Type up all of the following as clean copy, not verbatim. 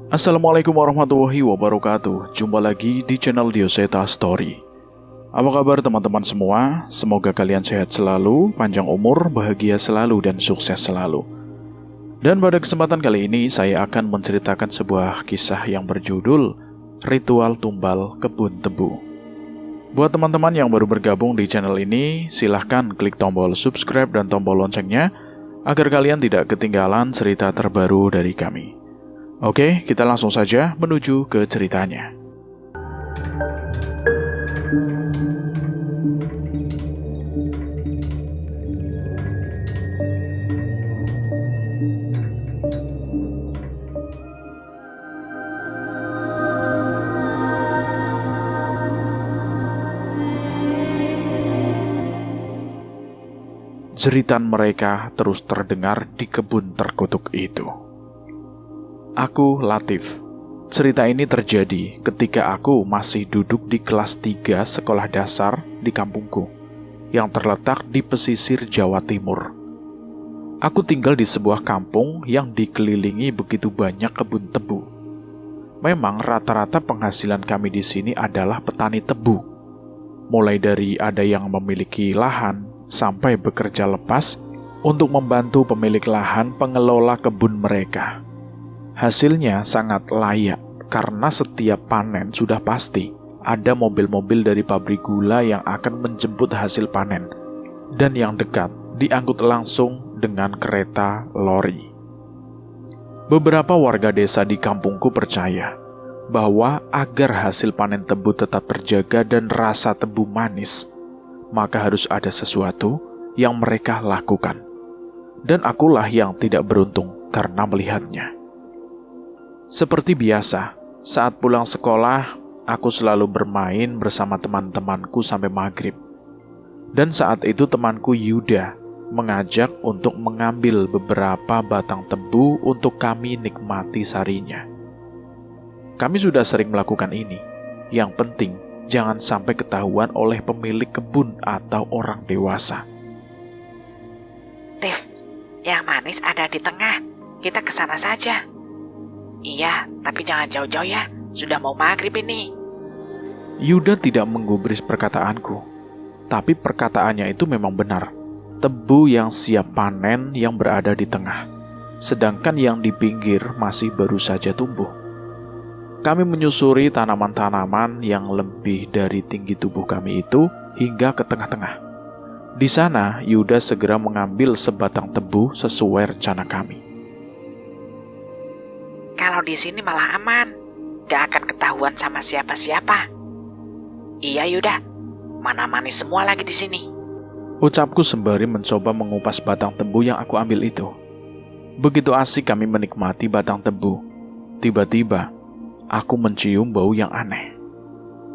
Assalamualaikum warahmatullahi wabarakatuh. Jumpa lagi di channel Dioseta Story. Apa kabar teman-teman semua? Semoga kalian sehat selalu, panjang umur, bahagia selalu, dan sukses selalu. Dan pada kesempatan kali ini saya akan menceritakan sebuah kisah yang berjudul Ritual Tumbal Kebun Tebu. Buat teman-teman yang baru bergabung di channel ini, silahkan klik tombol subscribe dan tombol loncengnya agar kalian tidak ketinggalan cerita terbaru dari kami. Oke, kita langsung saja menuju ke ceritanya. Jeritan mereka terus terdengar di kebun terkutuk itu. Aku Latif. Cerita ini terjadi ketika aku masih duduk di kelas 3 sekolah dasar di kampungku yang terletak di pesisir Jawa Timur. Aku tinggal di sebuah kampung yang dikelilingi begitu banyak kebun tebu. Memang rata-rata penghasilan kami di sini adalah petani tebu. Mulai dari ada yang memiliki lahan sampai bekerja lepas untuk membantu pemilik lahan pengelola kebun mereka. Hasilnya sangat layak karena setiap panen sudah pasti ada mobil-mobil dari pabrik gula yang akan menjemput hasil panen, dan yang dekat diangkut langsung dengan kereta lori. Beberapa warga desa di kampungku percaya bahwa agar hasil panen tebu tetap terjaga dan rasa tebu manis, maka harus ada sesuatu yang mereka lakukan. Dan akulah yang tidak beruntung karena melihatnya. Seperti biasa, saat pulang sekolah, aku selalu bermain bersama teman-temanku sampai maghrib. Dan saat itu temanku Yuda mengajak untuk mengambil beberapa batang tebu untuk kami nikmati sarinya. Kami sudah sering melakukan ini. Yang penting, jangan sampai ketahuan oleh pemilik kebun atau orang dewasa. Tif, yang manis ada di tengah. Kita ke sana saja. Iya, tapi jangan jauh-jauh ya. Sudah mau maghrib ini. Yuda tidak menggubris perkataanku. Tapi perkataannya itu memang benar. Tebu yang siap panen yang berada di tengah. Sedangkan yang di pinggir masih baru saja tumbuh. Kami menyusuri tanaman-tanaman yang lebih dari tinggi tubuh kami itu hingga ke tengah-tengah. Di sana, Yuda segera mengambil sebatang tebu sesuai rencana kami. Kalau di sini malah aman, gak akan ketahuan sama siapa-siapa. Iya Yuda, mana manis semua lagi di sini. Ucapku sembari mencoba mengupas batang tebu yang aku ambil itu. Begitu asik kami menikmati batang tebu. Tiba-tiba, aku mencium bau yang aneh.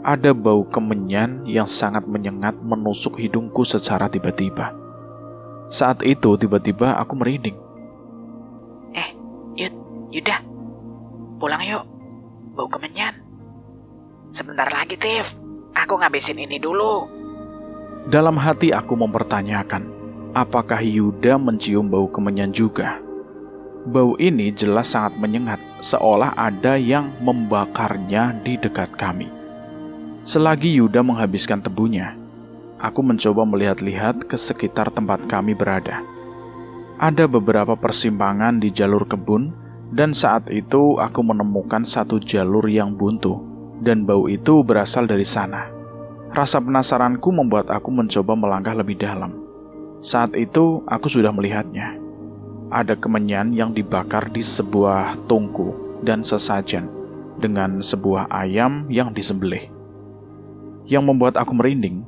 Ada bau kemenyan yang sangat menyengat menusuk hidungku secara tiba-tiba. Saat itu tiba-tiba aku merinding. Yuda, pulang yuk, bau kemenyan. Sebentar lagi, Tif. Aku ngabisin ini dulu. Dalam hati aku mempertanyakan, apakah Yuda mencium bau kemenyan juga? Bau ini jelas sangat menyengat, seolah ada yang membakarnya di dekat kami. Selagi Yuda menghabiskan tebunya, aku mencoba melihat-lihat ke sekitar tempat kami berada. Ada beberapa persimpangan di jalur kebun, dan saat itu aku menemukan satu jalur yang buntu, dan bau itu berasal dari sana. Rasa penasaranku membuat aku mencoba melangkah lebih dalam. Saat itu aku sudah melihatnya. Ada kemenyan yang dibakar di sebuah tungku dan sesajen dengan sebuah ayam yang disembelih. Yang membuat aku merinding,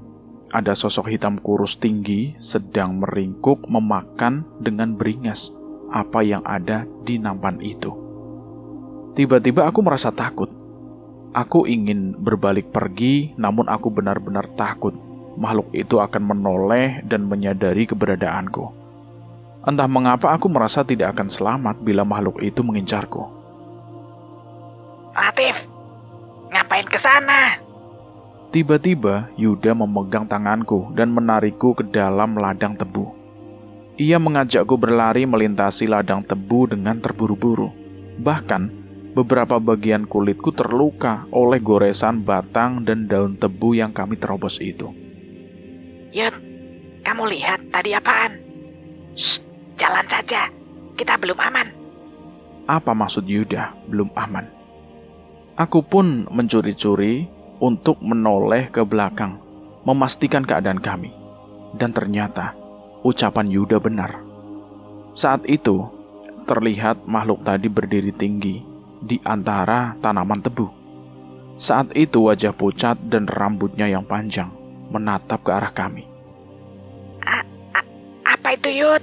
ada sosok hitam kurus tinggi sedang meringkuk memakan dengan beringas apa yang ada di nampan itu. Tiba-tiba aku merasa takut. Aku ingin berbalik pergi, namun aku benar-benar takut makhluk itu akan menoleh dan menyadari keberadaanku. Entah mengapa aku merasa tidak akan selamat bila makhluk itu mengincarku. Latif, ngapain ke sana? Tiba-tiba Yuda memegang tanganku dan menarikku ke dalam ladang tebu. Ia mengajakku berlari melintasi ladang tebu dengan terburu-buru. Bahkan, Beberapa bagian kulitku terluka oleh goresan batang dan daun tebu yang kami terobos itu. Yud, kamu lihat tadi apaan? Shh, jalan saja. Kita belum aman. Apa maksud Yuda belum aman? Aku pun mencuri-curi untuk menoleh ke belakang, memastikan keadaan kami. Dan ternyata ucapan Yuda benar. Saat itu, terlihat makhluk tadi berdiri tinggi di antara tanaman tebu. Saat itu wajah pucat dan rambutnya yang panjang menatap ke arah kami. Apa itu, Yud?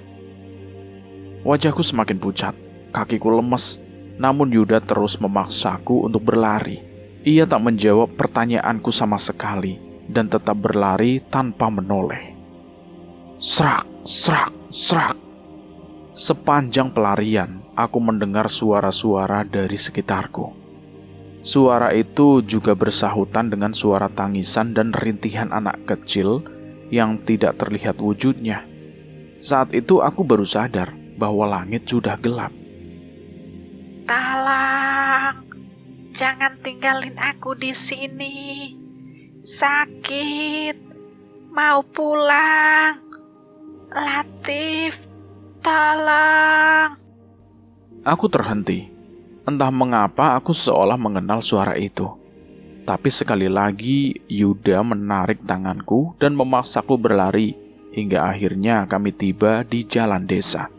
Wajahku semakin pucat, kakiku lemes, namun Yuda terus memaksaku untuk berlari. Ia tak menjawab pertanyaanku sama sekali dan tetap berlari tanpa menoleh. Serak, serak, serak. Sepanjang pelarian, aku mendengar suara-suara dari sekitarku. Suara itu juga bersahutan dengan suara tangisan dan rintihan anak kecil yang tidak terlihat wujudnya. Saat itu aku baru sadar bahwa langit sudah gelap. Tolong, jangan tinggalin aku di sini. Sakit, mau pulang. Latif, tolong. Aku terhenti. Entah mengapa aku seolah mengenal suara itu. Tapi sekali lagi Yuda menarik tanganku dan memaksaku berlari hingga akhirnya kami tiba di jalan desa.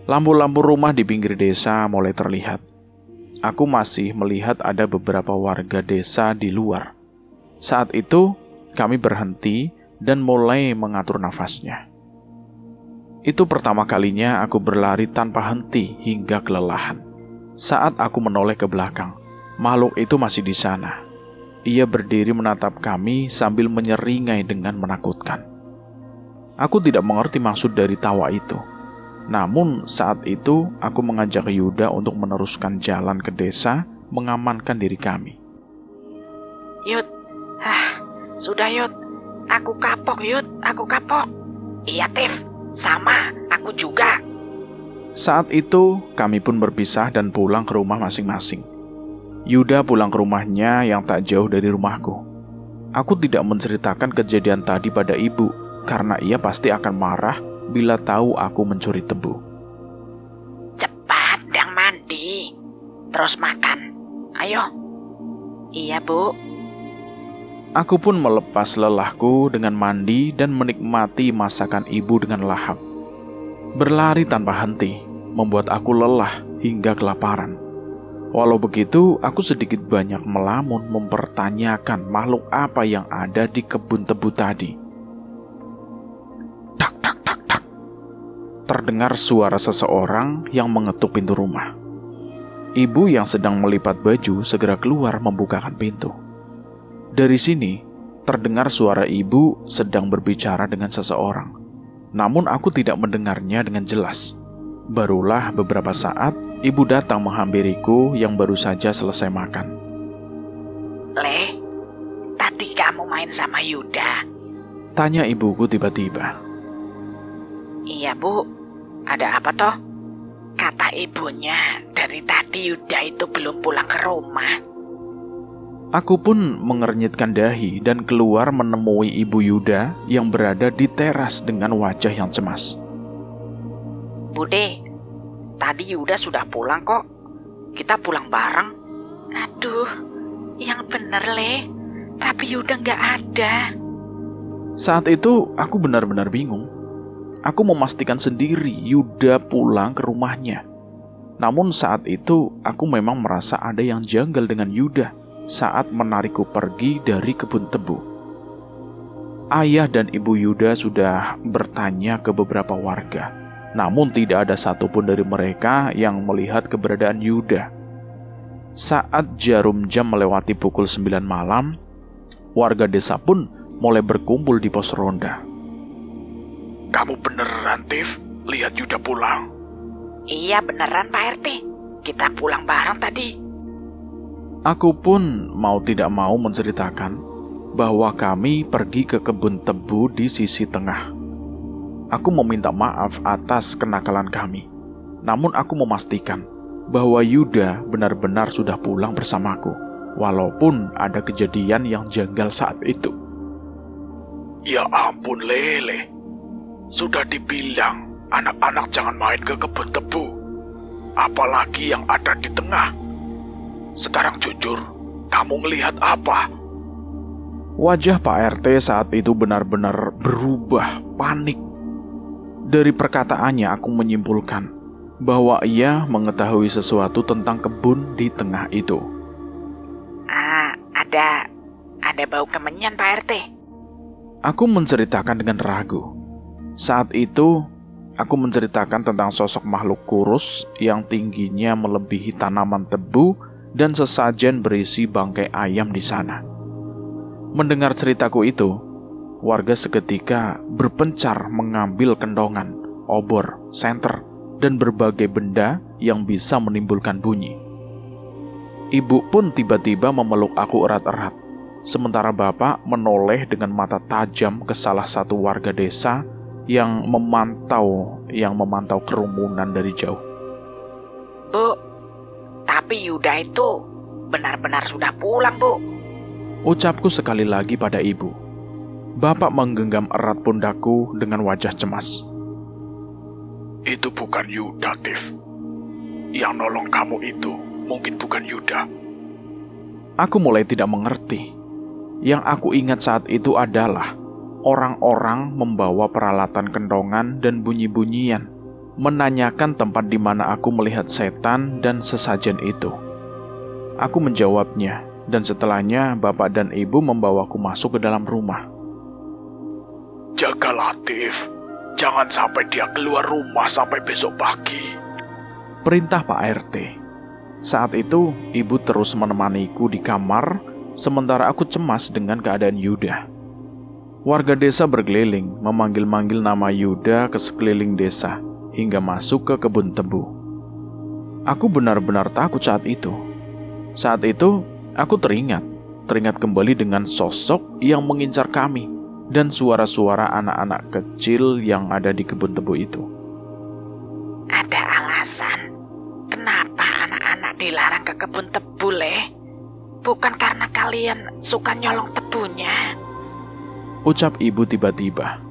Lampu-lampu rumah di pinggir desa mulai terlihat. Aku masih melihat ada beberapa warga desa di luar. Saat itu kami berhenti dan mulai mengatur nafasnya. Itu pertama kalinya aku berlari tanpa henti hingga kelelahan. Saat aku menoleh ke belakang, makhluk itu masih di sana. Ia berdiri menatap kami sambil menyeringai dengan menakutkan. Aku tidak mengerti maksud dari tawa itu. Namun saat itu aku mengajak Yuda untuk meneruskan jalan ke desa mengamankan diri kami. Yud, sudah Yud. Aku kapok Yud, aku kapok. Iya Tif, sama, aku juga. Saat itu kami pun berpisah dan pulang ke rumah masing-masing. Yuda pulang ke rumahnya yang tak jauh dari rumahku. Aku tidak menceritakan kejadian tadi pada ibu, karena ia pasti akan marah bila tahu aku mencuri tebu. Cepat dan mandi, terus makan. Ayo. Iya Bu. Aku pun melepas lelahku dengan mandi dan menikmati masakan ibu dengan lahap. Berlari tanpa henti membuat aku lelah hingga kelaparan. Walau begitu, aku sedikit banyak melamun mempertanyakan makhluk apa yang ada di kebun tebu tadi. Tak, tak, tak, tak. Terdengar suara seseorang yang mengetuk pintu rumah. Ibu yang sedang melipat baju segera keluar membukakan pintu. Dari sini, terdengar suara ibu sedang berbicara dengan seseorang. Namun aku tidak mendengarnya dengan jelas. Barulah beberapa saat, ibu datang menghampiriku yang baru saja selesai makan. Le, tadi kamu main sama Yuda? Tanya ibuku tiba-tiba. Iya Bu, ada apa toh? Kata ibunya, dari tadi Yuda itu belum pulang ke rumah. Aku pun mengernyitkan dahi dan keluar menemui ibu Yuda yang berada di teras dengan wajah yang cemas. Bude, tadi Yuda sudah pulang kok. Kita pulang bareng. Aduh, yang bener Le, tapi Yuda nggak ada. Saat itu aku benar-benar bingung. Aku memastikan sendiri Yuda pulang ke rumahnya. Namun saat itu aku memang merasa ada yang janggal dengan Yuda saat menarikku pergi dari kebun tebu. Ayah dan ibu Yuda sudah bertanya ke beberapa warga, namun tidak ada satupun dari mereka yang melihat keberadaan Yuda. Saat jarum jam melewati pukul 9 malam, warga desa pun mulai berkumpul di pos ronda. Kamu beneran, Tif? Lihat Yuda pulang? Iya beneran Pak RT, kita pulang bareng tadi. Aku pun mau tidak mau menceritakan bahwa kami pergi ke kebun tebu di sisi tengah. Aku meminta maaf atas kenakalan kami. Namun aku memastikan bahwa Yuda benar-benar sudah pulang bersamaku, walaupun ada kejadian yang janggal saat itu. Ya ampun Lele, sudah dibilang anak-anak jangan main ke kebun tebu, apalagi yang ada di tengah. Sekarang jujur, kamu ngelihat apa? Wajah Pak RT saat itu benar-benar berubah, panik. Dari perkataannya aku menyimpulkan bahwa ia mengetahui sesuatu tentang kebun di tengah itu. Ada bau kemenyan Pak RT. Aku menceritakan dengan ragu. Saat itu, aku menceritakan tentang sosok makhluk kurus yang tingginya melebihi tanaman tebu dan sesajen berisi bangkai ayam di sana. Mendengar ceritaku itu, warga seketika berpencar mengambil kendongan, obor, senter, dan berbagai benda yang bisa menimbulkan bunyi. Ibu pun tiba-tiba memeluk aku erat-erat, sementara bapak menoleh dengan mata tajam ke salah satu warga desa yang memantau kerumunan dari jauh. Bu, tapi Yuda itu benar-benar sudah pulang, Bu. Ucapku sekali lagi pada ibu. Bapak menggenggam erat pundakku dengan wajah cemas. Itu bukan Yuda, Tif. Yang nolong kamu itu mungkin bukan Yuda. Aku mulai tidak mengerti. Yang aku ingat saat itu adalah orang-orang membawa peralatan kendongan dan bunyi-bunyian, menanyakan tempat di mana aku melihat setan dan sesajen itu. Aku menjawabnya, dan setelahnya bapak dan ibu membawaku masuk ke dalam rumah. Jagalah, Tif. Jangan sampai dia keluar rumah sampai besok pagi. Perintah Pak RT. Saat itu, ibu terus menemaniku di kamar, sementara aku cemas dengan keadaan Yuda. Warga desa berkeliling, memanggil-manggil nama Yuda ke sekeliling desa, hingga masuk ke kebun tebu. Aku benar-benar takut saat itu. Saat itu, aku teringat kembali dengan sosok yang mengincar kami, dan suara-suara anak-anak kecil yang ada di kebun tebu itu. Ada alasan kenapa anak-anak dilarang ke kebun tebu, Le? Bukan karena kalian suka nyolong tebunya. Ucap ibu tiba-tiba.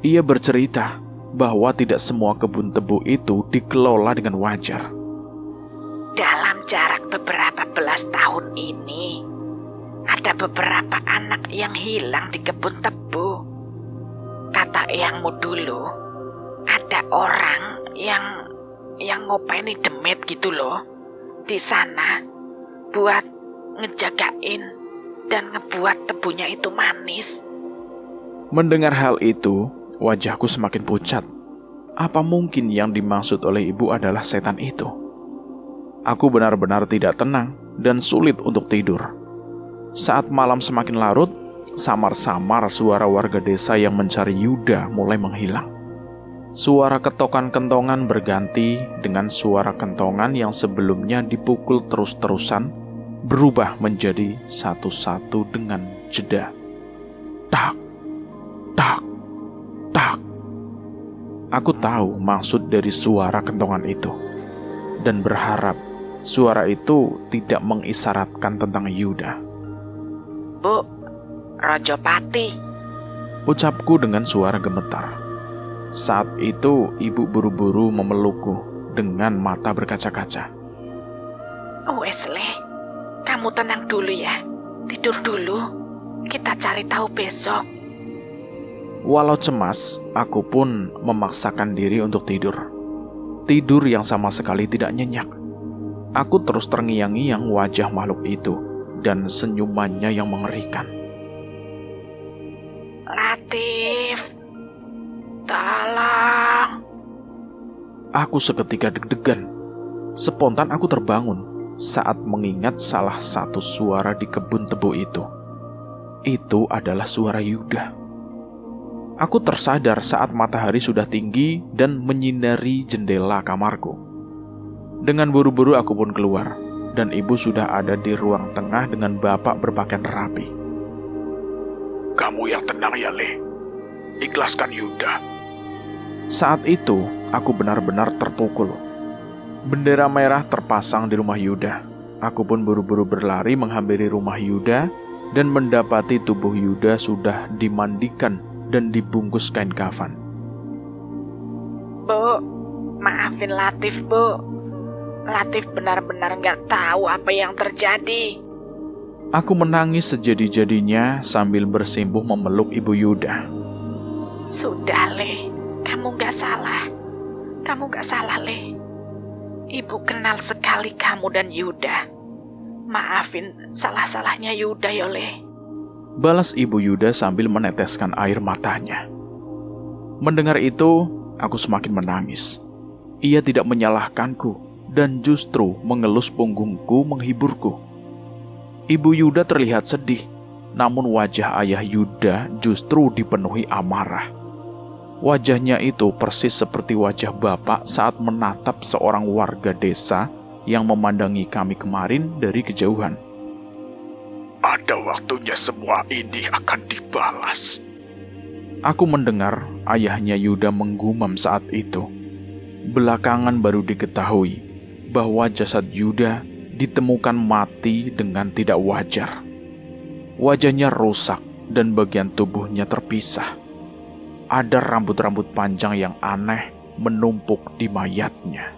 Ia bercerita bahwa tidak semua kebun tebu itu dikelola dengan wajar. Dalam jarak beberapa belas tahun ini, ada beberapa anak yang hilang di kebun tebu. Kata eyangmu dulu, ada orang yang ngopeni demit gitu loh di sana buat ngejagain dan ngebuat tebunya itu manis. Mendengar hal itu, wajahku semakin pucat. Apa mungkin yang dimaksud oleh ibu adalah setan itu? Aku benar-benar tidak tenang dan sulit untuk tidur. Saat malam semakin larut, samar-samar suara warga desa yang mencari Yuda mulai menghilang. Suara ketokan kentongan berganti dengan suara kentongan yang sebelumnya dipukul terus-terusan, berubah menjadi satu-satu dengan jeda. Tak, tak, tak. Aku tahu maksud dari suara kentongan itu, dan berharap suara itu tidak mengisyaratkan tentang Yuda. Bu, Rajapati, ucapku dengan suara gemetar. Saat itu ibu buru-buru memelukku dengan mata berkaca-kaca. Wesley, kamu tenang dulu ya. Tidur dulu, kita cari tahu besok. Walau cemas, aku pun memaksakan diri untuk tidur. Tidur yang sama sekali tidak nyenyak. Aku terus terngiang-ngiang wajah makhluk itu dan senyumannya yang mengerikan. Latif, tolong. Aku seketika deg-degan. Spontan aku terbangun saat mengingat salah satu suara di kebun tebu itu. Itu adalah suara Yuda. Aku tersadar saat matahari sudah tinggi dan menyinari jendela kamarku. Dengan buru-buru aku pun keluar, dan ibu sudah ada di ruang tengah dengan bapak berpakaian rapi. Kamu yang tenang ya, Le. Ikhlaskan Yuda. Saat itu, aku benar-benar terpukul. Bendera merah terpasang di rumah Yuda. Aku pun buru-buru berlari menghampiri rumah Yuda dan mendapati tubuh Yuda sudah dimandikan dan dibungkus kain kafan. Bu, maafin Latif, Bu. Latif benar-benar nggak tahu apa yang terjadi. Aku menangis sejadi-jadinya sambil bersimpuh memeluk Ibu Yuda. Sudah, Le. Kamu nggak salah. Kamu nggak salah, Le. Ibu kenal sekali kamu dan Yuda. Maafin salah-salahnya Yuda, ya, Le. Balas Ibu Yuda sambil meneteskan air matanya. Mendengar itu, aku semakin menangis. Ia tidak menyalahkanku dan justru mengelus punggungku menghiburku. Ibu Yuda terlihat sedih, namun wajah ayah Yuda justru dipenuhi amarah. Wajahnya itu persis seperti wajah bapak saat menatap seorang warga desa yang memandangi kami kemarin dari kejauhan. Ada waktunya semua ini akan dibalas. Aku mendengar ayahnya Yuda menggumam saat itu. Belakangan baru diketahui bahwa jasad Yuda ditemukan mati dengan tidak wajar. Wajahnya rusak dan bagian tubuhnya terpisah. Ada rambut-rambut panjang yang aneh menumpuk di mayatnya.